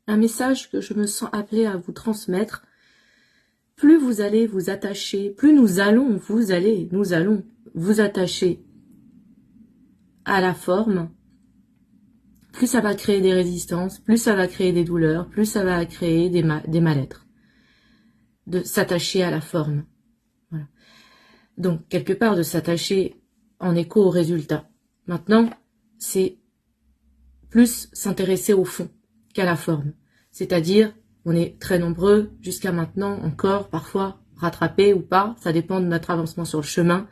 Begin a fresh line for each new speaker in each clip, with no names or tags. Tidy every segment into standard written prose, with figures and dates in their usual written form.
un message que je me sens appelée à vous transmettre. Plus vous allez vous attacher, plus nous allons vous attacher à la forme, plus ça va créer des résistances, plus ça va créer des douleurs, plus ça va créer des mal-être. De s'attacher à la forme. Voilà. Donc, quelque part, de s'attacher en écho au résultat. Maintenant, c'est plus s'intéresser au fond qu'à la forme. C'est-à-dire, on est très nombreux jusqu'à maintenant, encore, parfois, rattrapés ou pas, ça dépend de notre avancement sur le chemin,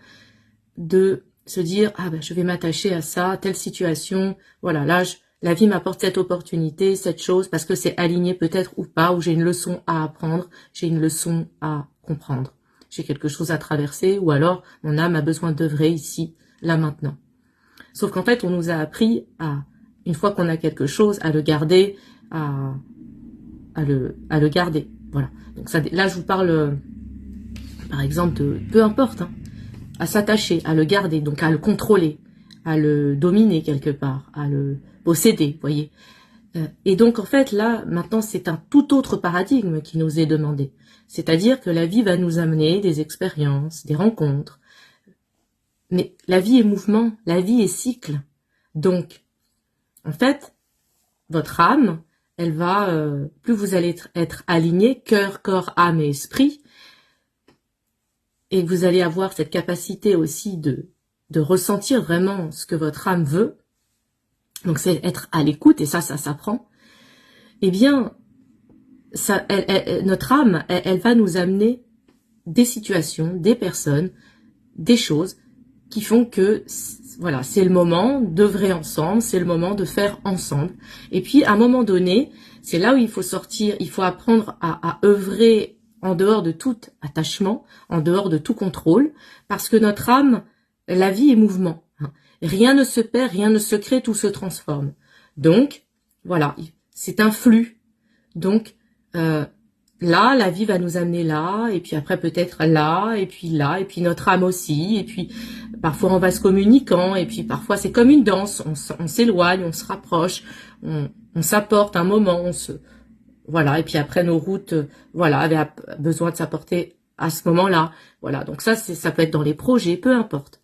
de se dire, ah ben, je vais m'attacher à ça, telle situation, voilà, là, la vie m'apporte cette opportunité, cette chose, parce que c'est aligné peut-être ou pas, ou j'ai une leçon à apprendre, j'ai une leçon à comprendre. J'ai quelque chose à traverser, ou alors mon âme a besoin d'œuvrer ici, là, maintenant. Sauf qu'en fait, on nous a appris à, une fois qu'on a quelque chose, à le garder, à le garder. Voilà. Donc ça, là, je vous parle, par exemple, de peu importe, hein, à s'attacher, à le garder, donc à le contrôler, à le dominer quelque part, à le posséder, vous voyez. Et donc, en fait, là, maintenant, c'est un tout autre paradigme qui nous est demandé. C'est-à-dire que la vie va nous amener des expériences, des rencontres. Mais la vie est mouvement, la vie est cycle. Donc, en fait, votre âme, elle va, plus vous allez être aligné, cœur, corps, âme et esprit, et vous allez avoir cette capacité aussi de ressentir vraiment ce que votre âme veut, donc c'est être à l'écoute, et ça s'apprend, eh bien, ça, notre âme, elle va nous amener des situations, des personnes, des choses qui font que, voilà, c'est le moment d'œuvrer ensemble, c'est le moment de faire ensemble. Et puis, à un moment donné, c'est là où il faut sortir, il faut apprendre à œuvrer en dehors de tout attachement, en dehors de tout contrôle, parce que notre âme, la vie est mouvement. Rien ne se perd, rien ne se crée, tout se transforme. Donc, voilà, c'est un flux. Donc, là, la vie va nous amener là, et puis après peut-être là, et puis notre âme aussi, et puis parfois on va se communiquant, et puis parfois c'est comme une danse, on s'éloigne, on se rapproche, on s'apporte un moment, voilà, et puis après nos routes, voilà, avaient besoin de s'apporter à ce moment-là, voilà, donc ça peut être dans les projets, peu importe.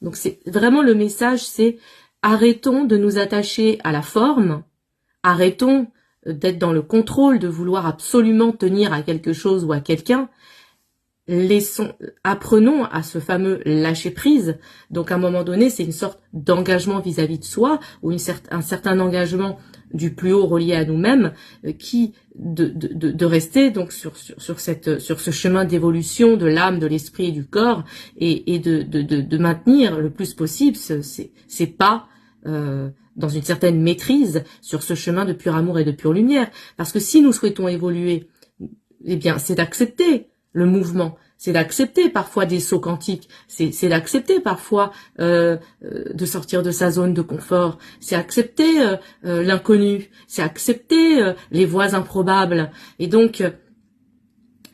Donc c'est vraiment le message, c'est arrêtons de nous attacher à la forme, arrêtons d'être dans le contrôle, de vouloir absolument tenir à quelque chose ou à quelqu'un. Apprenons à ce fameux lâcher prise. Donc à un moment donné, c'est une sorte d'engagement vis-à-vis de soi, ou un certain engagement du plus haut relié à nous-mêmes, qui de rester donc sur ce chemin d'évolution de l'âme, de l'esprit et du corps, et de maintenir le plus possible ces pas dans une certaine maîtrise sur ce chemin de pur amour et de pure lumière. Parce que si nous souhaitons évoluer, eh bien, c'est d'accepter le mouvement, c'est d'accepter parfois des sauts quantiques, c'est d'accepter parfois de sortir de sa zone de confort, c'est accepter l'inconnu, c'est accepter les voies improbables. Et donc,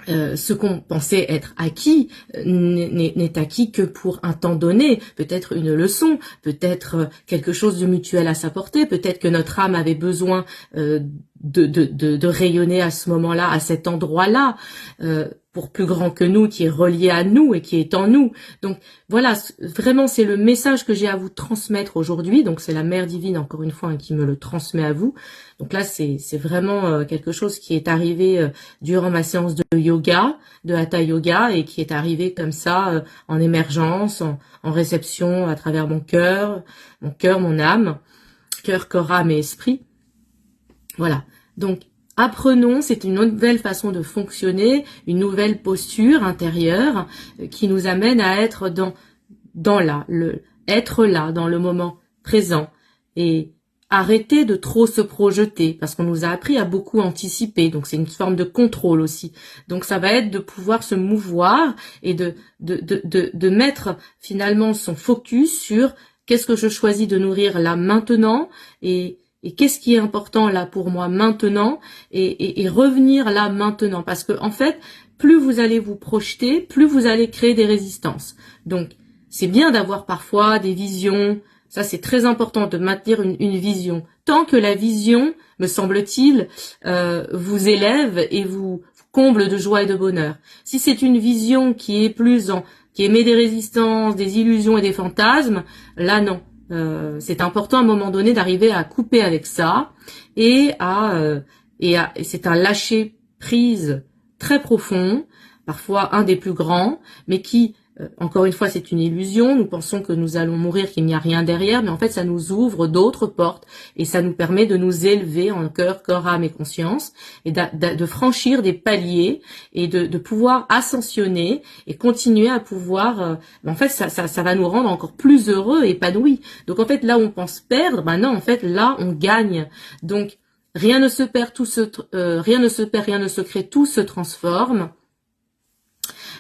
ce qu'on pensait être acquis n'est acquis que pour un temps donné, peut-être une leçon, peut-être quelque chose de mutuel à s'apporter, peut-être que notre âme avait besoin de rayonner à ce moment-là, à cet endroit-là, pour plus grand que nous, qui est relié à nous et qui est en nous. Donc voilà, vraiment c'est le message que j'ai à vous transmettre aujourd'hui, donc c'est la Mère Divine encore une fois qui me le transmet à vous. Donc là c'est vraiment quelque chose qui est arrivé durant ma séance de yoga, de Hatha Yoga, et qui est arrivé comme ça en émergence, en réception à travers mon cœur, mon âme, cœur, corps, âme et esprit. Voilà, donc apprenons, c'est une nouvelle façon de fonctionner, une nouvelle posture intérieure qui nous amène à être être là, dans le moment présent, et arrêter de trop se projeter, parce qu'on nous a appris à beaucoup anticiper, donc c'est une forme de contrôle aussi. Donc ça va être de pouvoir se mouvoir et de mettre finalement son focus sur qu'est-ce que je choisis de nourrir là maintenant, et qu'est-ce qui est important là pour moi maintenant, et revenir là maintenant, parce que en fait, plus vous allez vous projeter, plus vous allez créer des résistances. Donc, c'est bien d'avoir parfois des visions, Ça, c'est très important de maintenir une vision. Tant que la vision, me semble-t-il, vous élève et vous comble de joie et de bonheur. Si c'est une vision qui est qui émet des résistances, des illusions et des fantasmes, là non. C'est important à un moment donné d'arriver à couper avec ça et c'est un lâcher prise très profond, parfois un des plus grands, mais qui encore une fois, c'est une illusion. Nous pensons que nous allons mourir, qu'il n'y a rien derrière, mais en fait, ça nous ouvre d'autres portes et ça nous permet de nous élever en cœur, corps, âme et conscience et de franchir des paliers et de pouvoir ascensionner et continuer à pouvoir. En fait, ça va nous rendre encore plus heureux, épanouis. Donc, en fait, là où on pense perdre, non, en fait, là, on gagne. Donc, rien ne se perd, rien ne se perd, rien ne se crée, tout se transforme.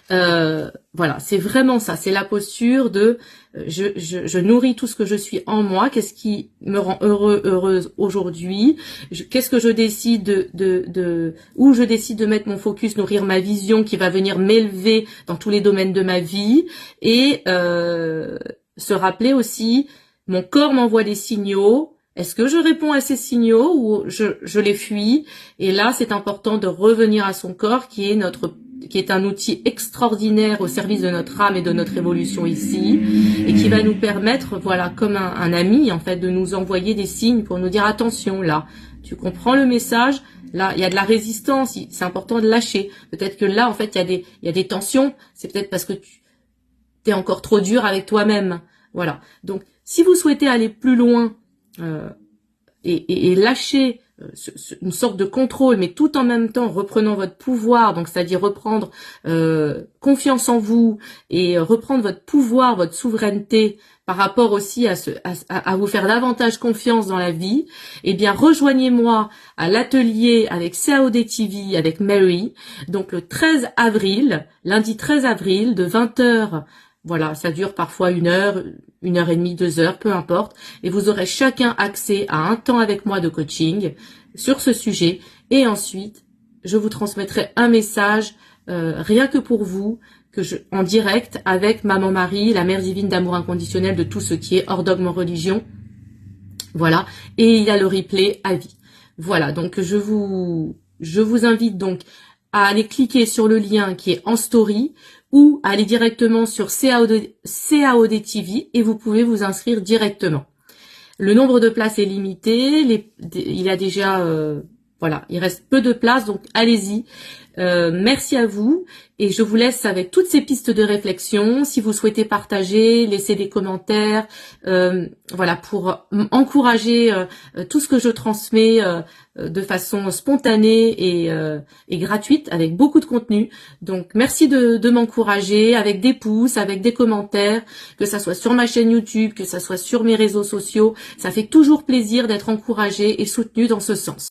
Voilà, c'est vraiment ça, c'est la posture de je nourris tout ce que je suis en moi, qu'est-ce qui me rend heureuse aujourd'hui, qu'est-ce que je décide où je décide de mettre mon focus, nourrir ma vision qui va venir m'élever dans tous les domaines de ma vie et se rappeler aussi, mon corps m'envoie des signaux. Est-ce que je réponds à ces signaux ou je les fuis? Et là, c'est important de revenir à son corps qui est un outil extraordinaire au service de notre âme et de notre évolution ici, et qui va nous permettre, voilà, comme un ami, en fait, de nous envoyer des signes pour nous dire attention, là, tu comprends le message, là, il y a de la résistance, c'est important de lâcher. Peut-être que là, en fait, il y a des tensions, c'est peut-être parce que tu es encore trop dur avec toi-même. Voilà. Donc, si vous souhaitez aller plus loin et lâcher une sorte de contrôle, mais tout en même temps reprenant votre pouvoir, donc c'est-à-dire reprendre confiance en vous et reprendre votre pouvoir, votre souveraineté par rapport aussi à vous faire davantage confiance dans la vie, eh bien rejoignez-moi à l'atelier avec CAOD TV, avec Mary, donc le 13 avril, lundi 13 avril, de 20h. Voilà, ça dure parfois 1 heure et demie, 2 heures, peu importe. Et vous aurez chacun accès à un temps avec moi de coaching sur ce sujet. Et ensuite, je vous transmettrai un message rien que pour vous, en direct avec Maman Marie, la mère divine d'amour inconditionnel de tout ce qui est hors dogme en religion. Voilà. Et il y a le replay à vie. Voilà, donc je vous invite donc à aller cliquer sur le lien qui est en story ou à aller directement sur CAOD TV et vous pouvez vous inscrire directement. Le nombre de places est limité, il y a déjà, voilà, il reste peu de places, donc allez-y. Merci à vous et je vous laisse avec toutes ces pistes de réflexion. Si vous souhaitez partager, laisser des commentaires, voilà, pour encourager tout ce que je transmets de façon spontanée et gratuite avec beaucoup de contenu. Donc merci de m'encourager avec des pouces, avec des commentaires, que ça soit sur ma chaîne YouTube, que ça soit sur mes réseaux sociaux. Ça fait toujours plaisir d'être encouragé et soutenu dans ce sens.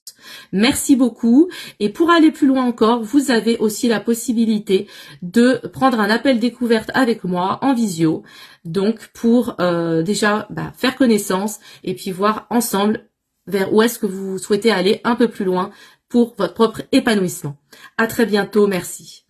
Merci beaucoup. Et pour aller plus loin encore, vous avez aussi la possibilité de prendre un appel découverte avec moi en visio. Donc pour déjà faire connaissance et puis voir ensemble vers où est-ce que vous souhaitez aller un peu plus loin pour votre propre épanouissement. À très bientôt, merci.